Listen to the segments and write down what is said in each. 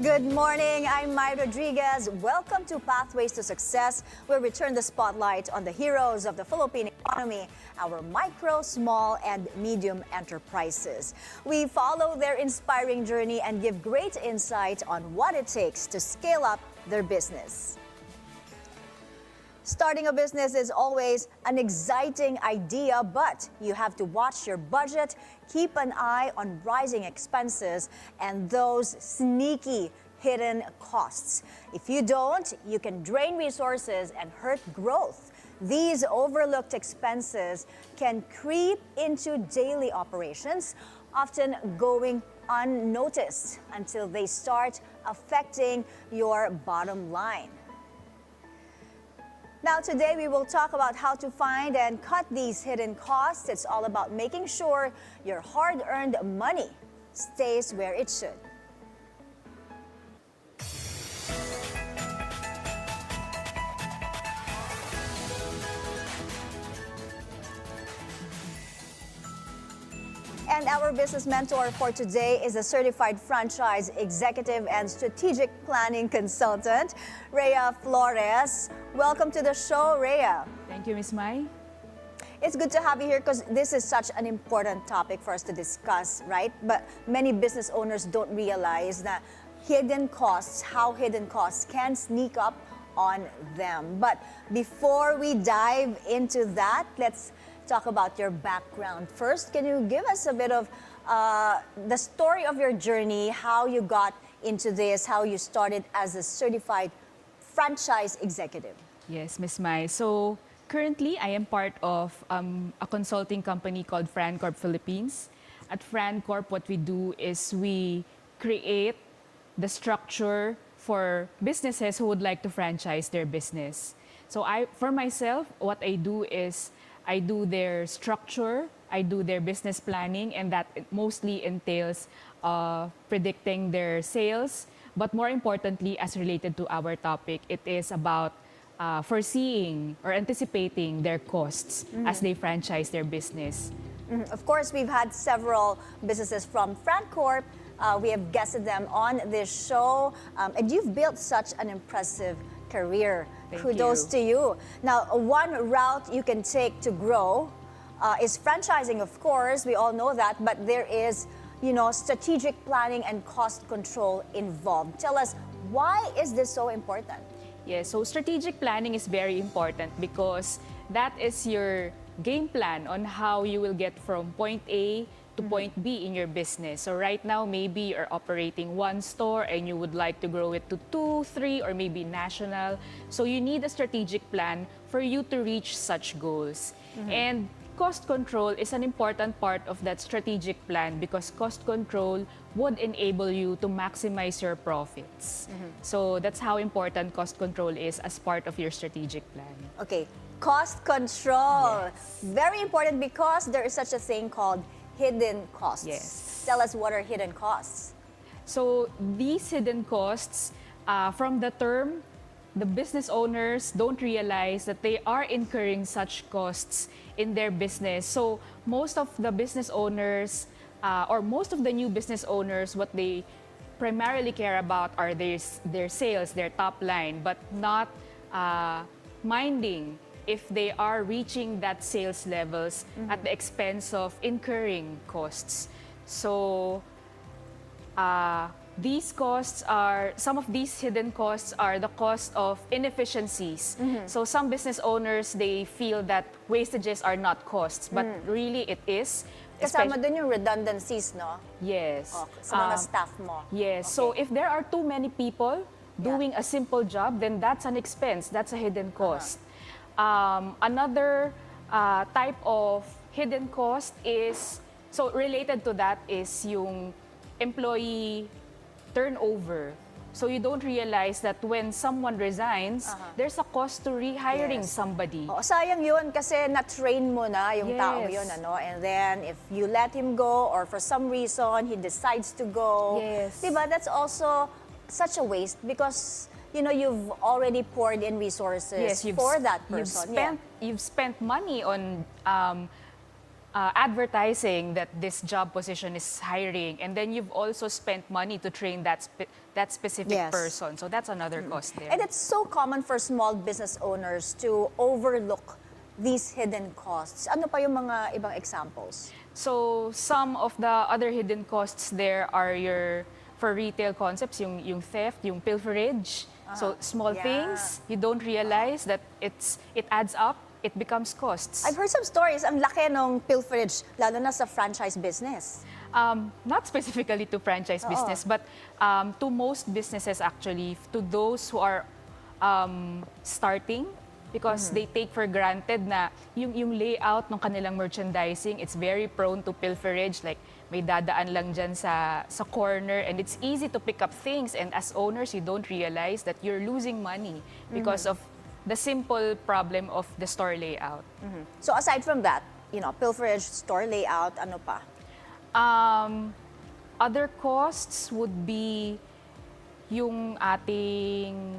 Good morning, I'm Mai Rodriguez. Welcome to Pathways to Success, where we turn the spotlight on the heroes of the Philippine economy, our micro, small, and medium enterprises. We follow their inspiring journey and give great insight on what it takes to scale up their business. Starting a business is always an exciting idea, but you have to watch your budget, keep an eye on rising expenses, and those sneaky hidden costs. If you don't, you can drain resources and hurt growth. These overlooked expenses can creep into daily operations, often going unnoticed until they start affecting your bottom line. Now today we will talk about how to find and cut these hidden costs. It's all about making sure your hard-earned money stays where it should. And our business mentor for today is a certified franchise executive and strategic planning consultant, Rhea Flores. Welcome to the show, Rhea. Thank you, Ms. Mai. It's good to have you here because this is such an important topic for us to discuss, right? But many business owners don't realize that hidden costs, how hidden costs can sneak up on them. But before we dive into that, let's talk about your background. First, can you give us a bit of the story of your journey, how you got into this, how you started as a certified franchise executive? Yes, Ms. Mai. So currently, I am part of a consulting company called FranCorp Philippines. At FranCorp, what we do is we create the structure for businesses who would like to franchise their business. So for myself, what I do is I do their structure, I do their business planning, and that mostly entails predicting their sales. But more importantly, as related to our topic, it is about foreseeing or anticipating their costs as they franchise their business. Of course, we've had several businesses from FranCorp. We have guested them on this show, and you've built such an impressive career. Kudos to you. Now, one route you can take to grow is franchising, of course. We all know that, but there is, strategic planning and cost control involved. Tell us, why is this so important? Yes, so strategic planning is very important because that is your game plan on how you will get from point A to point B in your business. So right now, maybe you're operating one store and you would like to grow it to 2, 3, or maybe national. So you need a strategic plan for you to reach such goals. And cost control is an important part of that strategic plan because cost control would enable you to maximize your profits. So that's how important cost control is as part of your strategic plan. Okay, cost control. Yes. Very important because there is such a thing called hidden costs. Yes. Tell us, what are hidden costs? So these hidden costs, from the term, the business owners don't realize that they are incurring such costs in their business. So most of the business owners, or most of the new business owners, what they primarily care about are their sales, their top line, but not minding if they are reaching that sales levels at the expense of incurring costs. So these costs are, some of these hidden costs are the cost of inefficiencies. So some business owners, they feel that wastages are not costs, but really it is. Kasama dun yung redundancies, no? Yes. Sa mga staff mo. Yes. Okay. So if there are too many people doing a simple job, then that's an expense. That's a hidden cost. Another type of hidden cost is, so related to that is yung employee turnover. So you don't realize that when someone resigns, there's a cost to rehiring somebody. Oh, sayang yun kasi na-train mo na yung tao yun, ano? And then if you let him go or for some reason he decides to go, diba, that's also such a waste because you've already poured in resources for that person. You've spent money on advertising that this job position is hiring, and then you've also spent money to train that specific Yes. person. So that's another cost there. And it's so common for small business owners to overlook these hidden costs. Ano pa yung mga ibang examples? So some of the other hidden costs there are for retail concepts, yung theft, yung pilferage. So small yeah. things, you don't realize that it adds up, it becomes costs. I've heard some stories, ang laki ng pilferage, lalo na sa franchise business. Not specifically to franchise business, but to most businesses actually, to those who are starting, because they take for granted na yung layout ng kanilang merchandising, it's very prone to pilferage, like may dadaan lang dyan sa corner, and it's easy to pick up things, and as owners, you don't realize that you're losing money because of the simple problem of the store layout. So aside from that, pilferage, store layout, ano pa? Other costs would be yung ating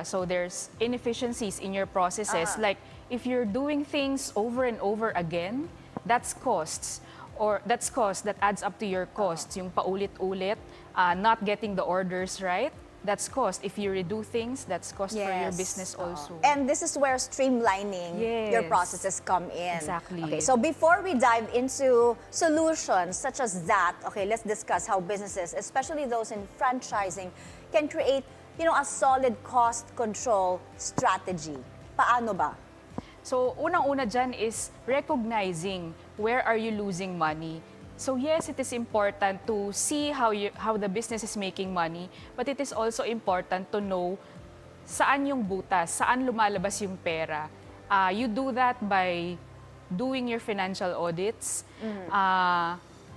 so there's inefficiencies in your processes. Like if you're doing things over and over again, that's costs. Or that's cost that adds up to your costs. Yung paulit-ulit, not getting the orders right, that's cost. If you redo things, that's cost for your business also. And this is where streamlining your Yes. processes come in. Exactly. Okay, so before we dive into solutions such as that, okay, let's discuss how businesses, especially those in franchising, can create, a solid cost control strategy. Paano ba? So, unang-una dyan is recognizing where are you losing money. So yes, it is important to see how the business is making money, but it is also important to know saan yung butas, saan lumalabas yung pera. You do that by doing your financial audits.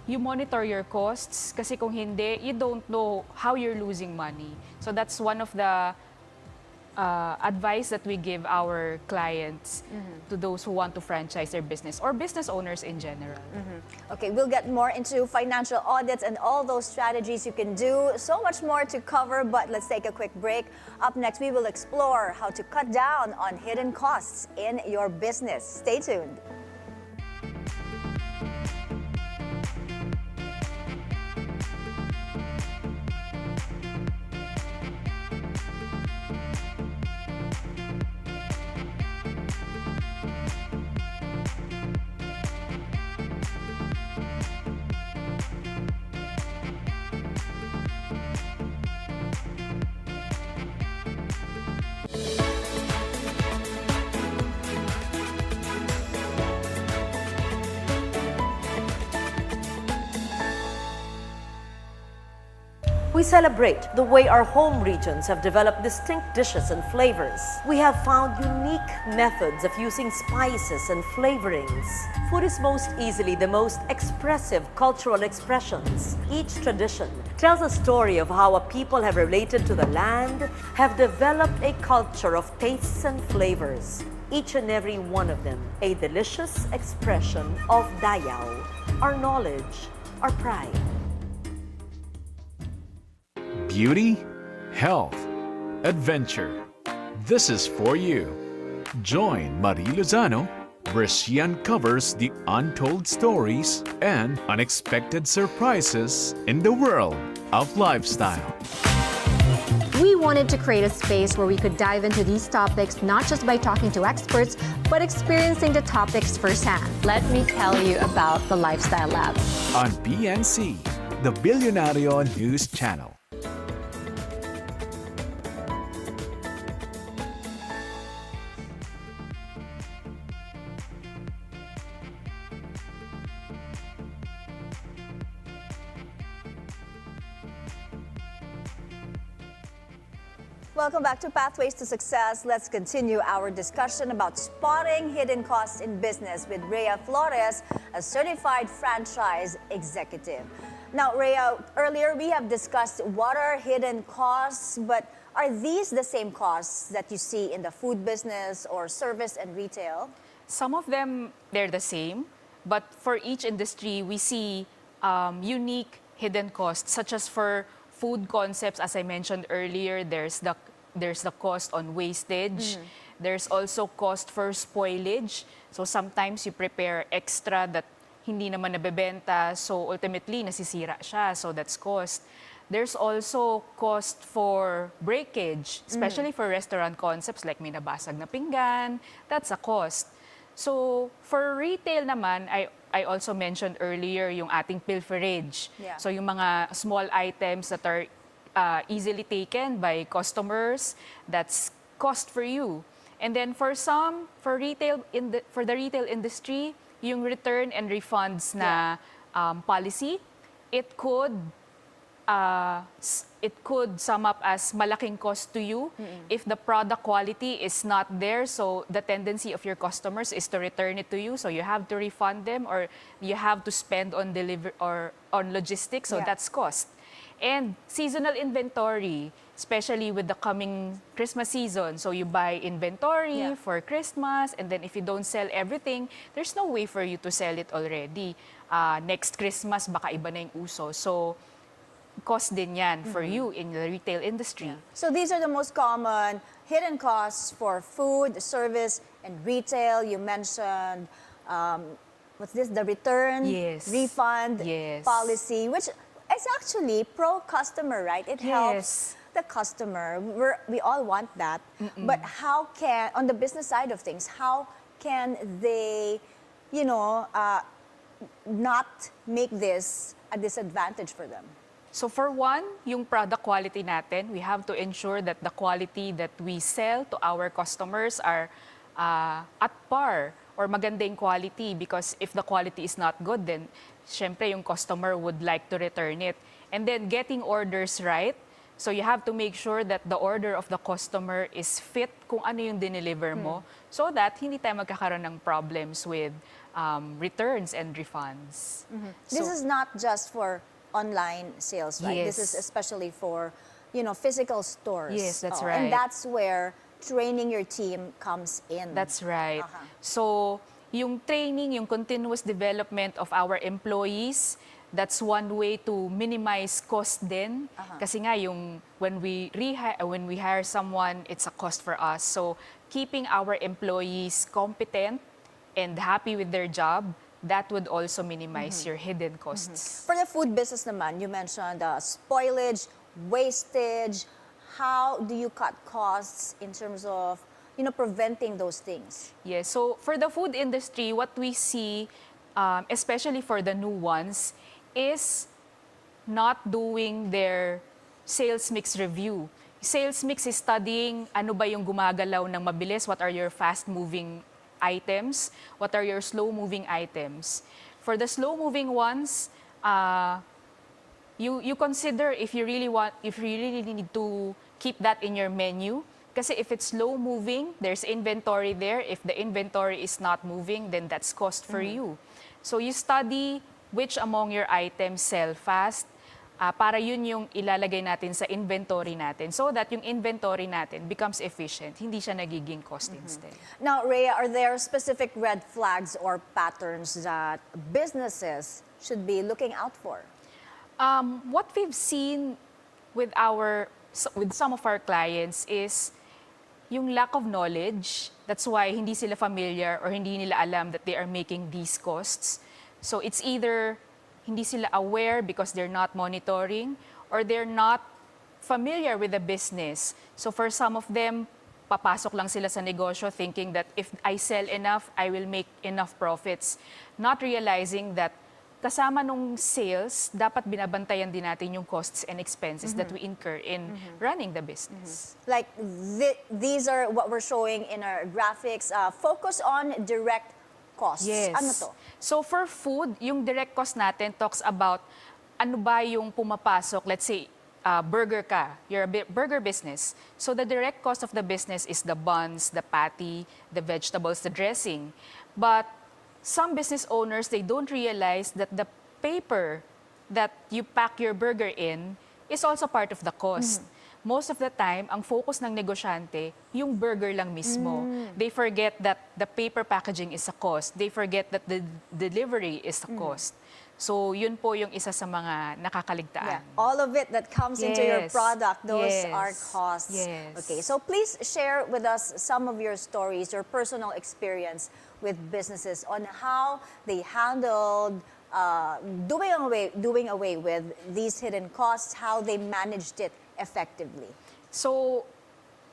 You monitor your costs kasi kung hindi, you don't know how you're losing money. So that's one of the advice that we give our clients to those who want to franchise their business or business owners in general. Okay, we'll get more into financial audits and all those strategies you can do. So much more to cover, but let's take a quick break. Up next, we will explore how to cut down on hidden costs in your business. Stay tuned. We celebrate the way our home regions have developed distinct dishes and flavors. We have found unique methods of using spices and flavorings. Food is most easily the most expressive cultural expressions. Each tradition tells a story of how a people have related to the land, have developed a culture of tastes and flavors. Each and every one of them a delicious expression of Dayao, our knowledge, our pride. Beauty, health, adventure. This is for you. Join Marie Lozano where she uncovers the untold stories and unexpected surprises in the world of lifestyle. We wanted to create a space where we could dive into these topics not just by talking to experts, but experiencing the topics firsthand. Let me tell you about the Lifestyle Lab. On PNC, the Billionario News Channel. Welcome back to Pathways to Success. Let's continue our discussion about spotting hidden costs in business with Rhea Flores, a certified franchise executive. Now, Rhea, earlier we have discussed what are hidden costs, but are these the same costs that you see in the food business or service and retail? Some of them, they're the same, but for each industry, we see unique hidden costs, such as for food concepts, as I mentioned earlier, there's the cost on wastage. There's also cost for spoilage. So sometimes you prepare extra that hindi naman nabebenta, so ultimately nasisira siya, so that's cost. There's also cost for breakage, especially for restaurant concepts like may nabasag na pinggan, that's a cost. So for retail naman, I also mentioned earlier yung ating pilferage. Yeah. So yung mga small items that are easily taken by customers, that's cost for you. And then for the retail industry, yung return and refunds na policy, it could sum up as malaking cost to you if the product quality is not there. So the tendency of your customers is to return it to you. So you have to refund them or you have to spend on deliver or on logistics. So that's cost. And seasonal inventory, especially with the coming Christmas season. So you buy inventory for Christmas, and then if you don't sell everything, there's no way for you to sell it already. Next Christmas, baka iba na yung uso. So cost din yan for you in the retail industry. So these are the most common hidden costs for food, service, and retail. You mentioned, what's this? The return, refund policy, which is actually pro-customer, right? It helps the customer. We all want that. But how can, on the business side of things, how can they, not make this a disadvantage for them? So for one, yung product quality natin, we have to ensure that the quality that we sell to our customers are at par or maganda yung quality, because if the quality is not good, then syempre yung customer would like to return it. And then getting orders right. So you have to make sure that the order of the customer is fit kung ano yung dineliver mo, so that hindi tayo magkakaroon ng problems with returns and refunds. This is not just for online sales, right? This is especially for, physical stores. Yes, that's right. And that's where training your team comes in. That's right. So yung training, yung continuous development of our employees, that's one way to minimize cost din. Kasi nga when we hire someone, it's a cost for us. So keeping our employees competent and happy with their job, that would also minimize your hidden costs. For the food business naman, you mentioned spoilage, wastage. How do you cut costs in terms of, preventing those things? Yes, so for the food industry, what we see, especially for the new ones, is not doing their sales mix review. Sales mix is studying ano ba yung gumagalaw ng mabilis, what are your fast-moving items, what are your slow-moving items. For the slow-moving ones, you consider if you really need to keep that in your menu. Kasi if it's slow-moving, there's inventory there. If the inventory is not moving, then that's cost for you. So you study which among your items sell fast, para yun yung ilalagay natin sa inventory natin, so that yung inventory natin becomes efficient, hindi siya nagiging cost instead. Now, Rhea, are there specific red flags or patterns that businesses should be looking out for? What we've seen with some of our clients is yung lack of knowledge. That's why hindi sila familiar or hindi nila alam that they are making these costs. So it's either hindi sila aware because they're not monitoring, or they're not familiar with the business. So for some of them, papasok lang sila sa negosyo thinking that if I sell enough, I will make enough profits. Not realizing that kasama nung sales, dapat binabantayan din natin yung costs and expenses that we incur in running the business. Like these are what we're showing in our graphics. Focus on direct costs. Yes. Ano to? So for food, yung direct cost natin talks about ano ba yung pumapasok. Let's say, burger ka. You're a burger business. So the direct cost of the business is the buns, the patty, the vegetables, the dressing. But some business owners, they don't realize that the paper that you pack your burger in is also part of the cost. most of the time, ang focus ng negosyante, yung burger lang mismo. They forget that the paper packaging is a cost. They forget that the delivery is a cost. So, yun po yung isa sa mga nakakaligtaan. Yeah, all of it that comes into your Yes. product, those Yes. are costs. Yes. Okay, so please share with us some of your stories, your personal experience with businesses on how they handled doing away with these hidden costs, how they managed it effectively. So,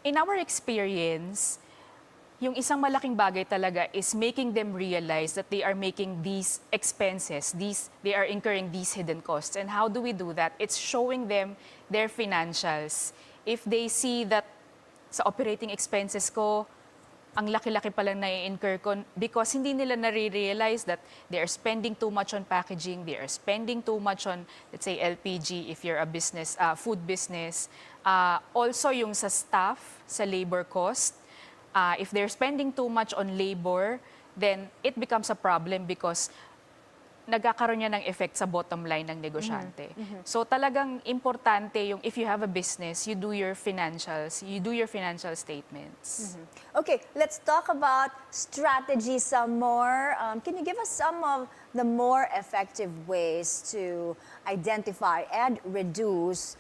in our experience, yung isang malaking bagay talaga is making them realize that they are making these expenses, they are incurring these hidden costs. And how do we do that? It's showing them their financials. If they see that sa operating expenses ko, ang laki-laki palang nai-incur ko because hindi nila nare-realize that they are spending too much on packaging, they are spending too much on, let's say, LPG if you're a business, food business. Also yung sa staff, sa labor cost, if they're spending too much on labor, then it becomes a problem because nagkakaroon niya ng effect sa bottom line ng negosyante. So talagang importante yung if you have a business, you do your financials, you do your financial statements. Okay, let's talk about strategy some more. Can you give us some of the more effective ways to identify and reduce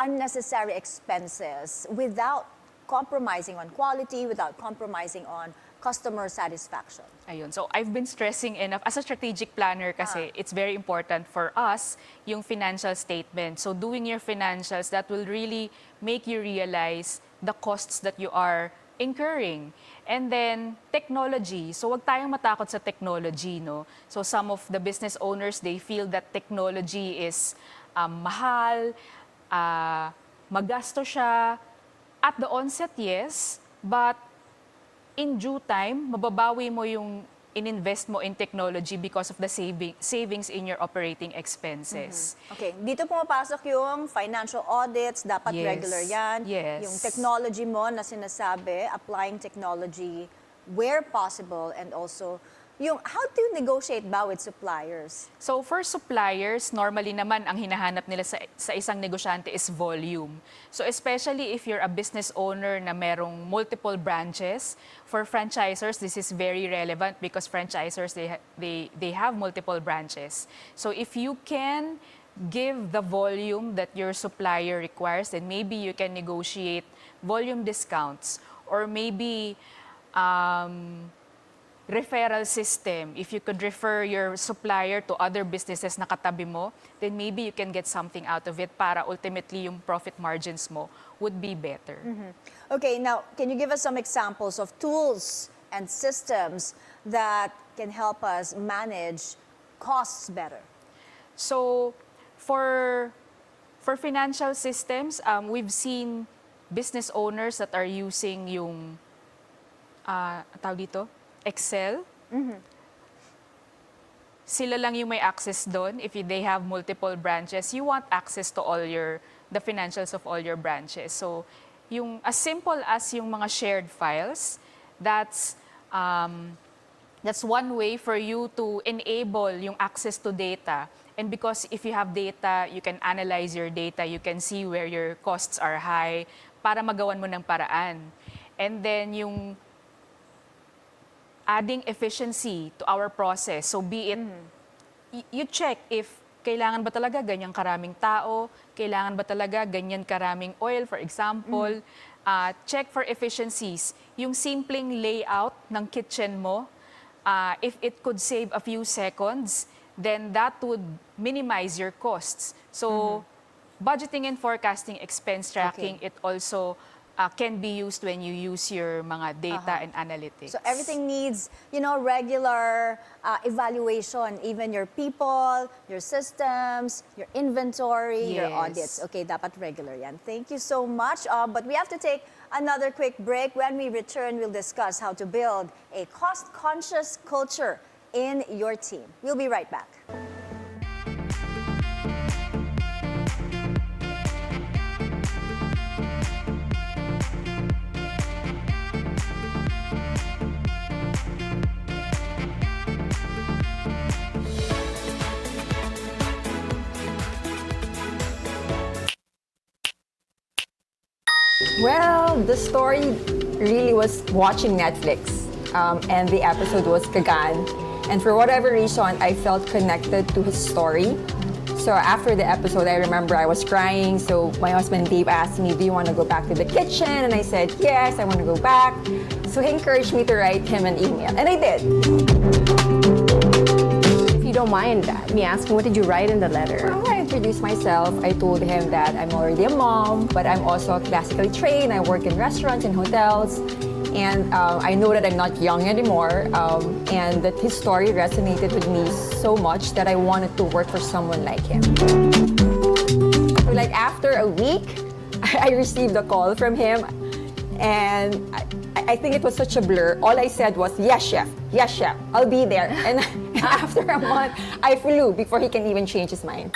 unnecessary expenses without compromising on quality, without compromising on customer satisfaction? Ayun. So I've been stressing enough. As a strategic planner kasi, it's very important for us yung financial statement. So doing your financials, that will really make you realize the costs that you are incurring. And then, technology. So wag tayong matakot sa technology, no? So some of the business owners, they feel that technology is mahal, magasto siya. At the onset, yes, but in due time, mababawi mo yung ininvest mo in technology because of the savings in your operating expenses. Okay, dito pumapasok yung financial audits, dapat Yes. regular yan. Yes. Yung technology mo na sinasabi, applying technology where possible, and also yung how do you negotiate ba with suppliers? So for suppliers, normally naman ang hinahanap nila sa isang negosyante is volume. So especially if you're a business owner na merong multiple branches, for franchisors, this is very relevant because franchisors, they have multiple branches. So if you can give the volume that your supplier requires, then maybe you can negotiate volume discounts or maybe referral system. If you could refer your supplier to other businesses na katabi mo, then maybe you can get something out of it para ultimately yung profit margins mo would be better. Okay, now, can you give us some examples of tools and systems that can help us manage costs better? So, for financial systems, we've seen business owners that are using yung, tawag dito, Excel. Sila lang yung may access doon. If they have multiple branches, you want access to all the financials of all your branches. So, yung as simple as yung mga shared files, that's one way for you to enable yung access to data. And because if you have data, you can analyze your data, you can see where your costs are high para magawan mo ng paraan. And then yung adding efficiency to our process. So be it, you check if kailangan ba talaga ganyang karaming tao, kailangan ba talaga ganyan karaming oil, for example. Check for efficiencies. Yung simpleng layout ng kitchen mo, if it could save a few seconds, then that would minimize your costs. So budgeting and forecasting, expense tracking, it also can be used when you use your mga data and analytics. So everything needs, regular evaluation, even your people, your systems, your inventory, your Yes. audits. Okay, dapat regular yan. Thank you so much. But we have to take another quick break. When we return, we'll discuss how to build a cost-conscious culture in your team. We'll be right back. Well, the story really was watching Netflix, and the episode was Kagan. And for whatever reason, I felt connected to his story. So after the episode, I remember I was crying. So my husband Dave asked me, do you want to go back to the kitchen? And I said, yes, I want to go back. So he encouraged me to write him an email. And I did. If you don't mind me asking, what did you write in the letter? Well, I introduced myself. I told him that I'm already a mom, but I'm also classically trained. I work in restaurants and hotels. And I know that I'm not young anymore, and that his story resonated with me so much that I wanted to work for someone like him. So like after a week, I received a call from him, and I think it was such a blur. All I said was, yes, chef, I'll be there. And after a month, I flew before he can even change his mind.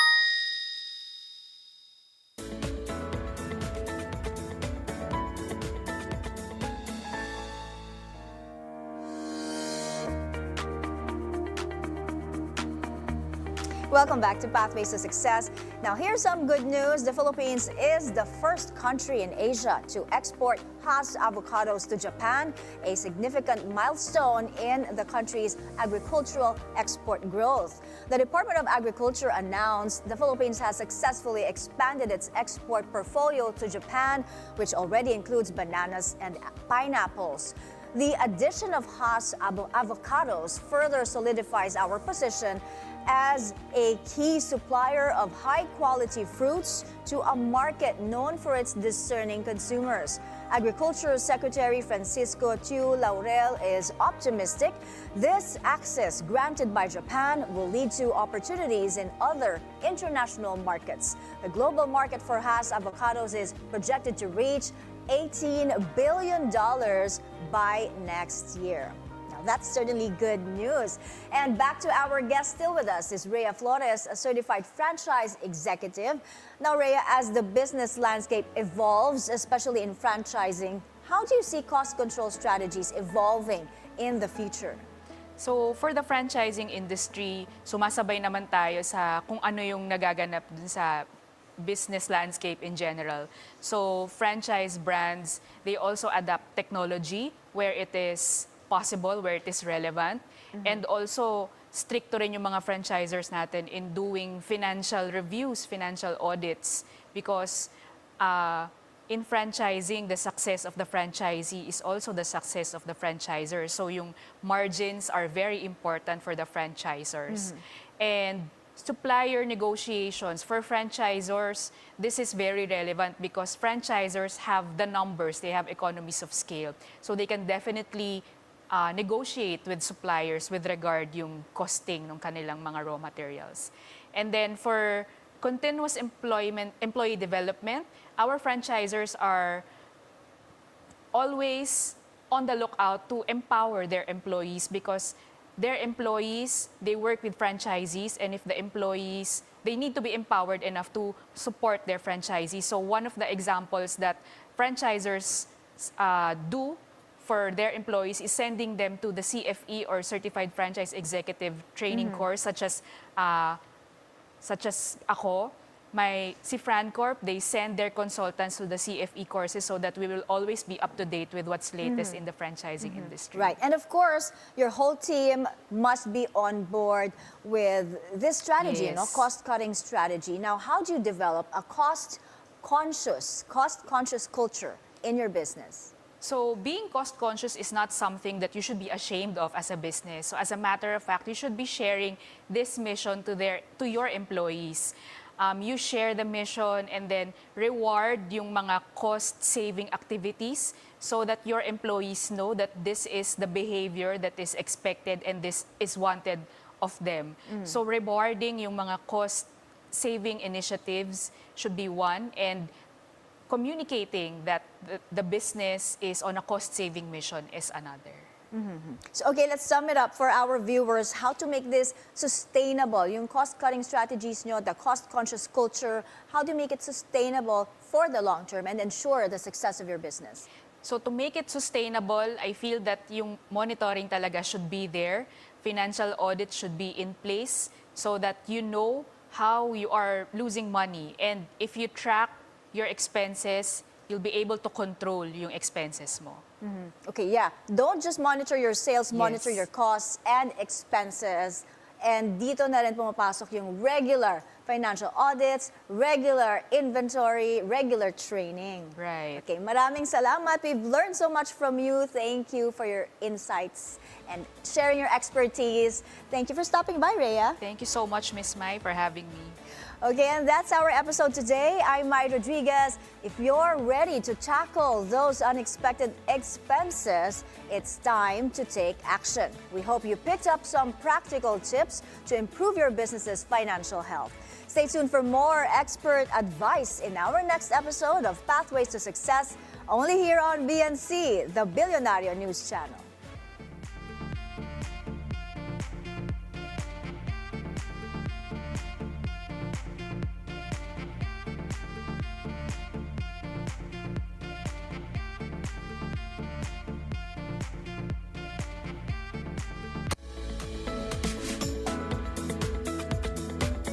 Welcome back to Pathways to Success. Now, here's some good news. The Philippines is the first country in Asia to export Hass avocados to Japan, a significant milestone in the country's agricultural export growth. The Department of Agriculture announced the Philippines has successfully expanded its export portfolio to Japan, which already includes bananas and pineapples. The addition of Hass avocados further solidifies our position as a key supplier of high-quality fruits to a market known for its discerning consumers. Agriculture Secretary Francisco Tiu Laurel is optimistic this access granted by Japan will lead to opportunities in other international markets. The global market for Hass avocados is projected to reach $18 billion by next year. That's certainly good news. And back to our guest still with us is Rhea Flores, a certified franchise executive. Now, Rhea, as the business landscape evolves, especially in franchising, how do you see cost control strategies evolving in the future? So for the franchising industry, sumasabay naman tayo sa kung ano yung nagaganap dun sa business landscape in general. So franchise brands, they also adapt technology where it is possible, where it is relevant. And also, stricto rin yung mga franchisers natin in doing financial reviews, financial audits. Because in franchising, the success of the franchisee is also the success of the franchisor. So yung margins are very important for the franchisors. And supplier negotiations for franchisors, this is very relevant because franchisors have the numbers, they have economies of scale. So they can definitely negotiate with suppliers with regard yung costing ng kanilang mga raw materials. And then for continuous employee development, our franchisors are always on the lookout to empower their employees because their employees, they work with franchisees, and if the employees, they need to be empowered enough to support their franchisees. So one of the examples that franchisors do for their employees is sending them to the CFE or Certified Franchise Executive Training course, such as ako. Si FranCorp, they send their consultants to the CFE courses so that we will always be up to date with what's latest in the franchising industry. Right. And of course, your whole team must be on board with this strategy, Yes. cost-cutting strategy. Now, how do you develop a cost-conscious culture in your business? So being cost-conscious is not something that you should be ashamed of as a business. So as a matter of fact, you should be sharing this mission to your employees. You share the mission and then reward yung mga cost-saving activities so that your employees know that this is the behavior that is expected and this is wanted of them. So rewarding yung mga cost-saving initiatives should be one, and communicating that the business is on a cost-saving mission is another. So, okay, let's sum it up for our viewers. How to make this sustainable? Yung cost-cutting strategies nyo, the cost-conscious culture, how do you make it sustainable for the long term and ensure the success of your business? So to make it sustainable, I feel that yung monitoring talaga should be there. Financial audit should be in place so that you know how you are losing money. And if you track your expenses, you'll be able to control yung expenses mo. Okay, yeah. Don't just monitor your sales, monitor Yes. your costs and expenses. And dito na rin pumapasok yung regular financial audits, regular inventory, regular training. Right. Okay, maraming salamat. We've learned so much from you. Thank you for your insights and sharing your expertise. Thank you for stopping by, Rhea. Thank you so much, Miss Mai, for having me. Okay, and that's our episode today. I'm Mai Rodriguez. If you're ready to tackle those unexpected expenses, it's time to take action. We hope you picked up some practical tips to improve your business's financial health. Stay tuned for more expert advice in our next episode of Pathways to Success, only here on BNC, the Billionaire News Channel.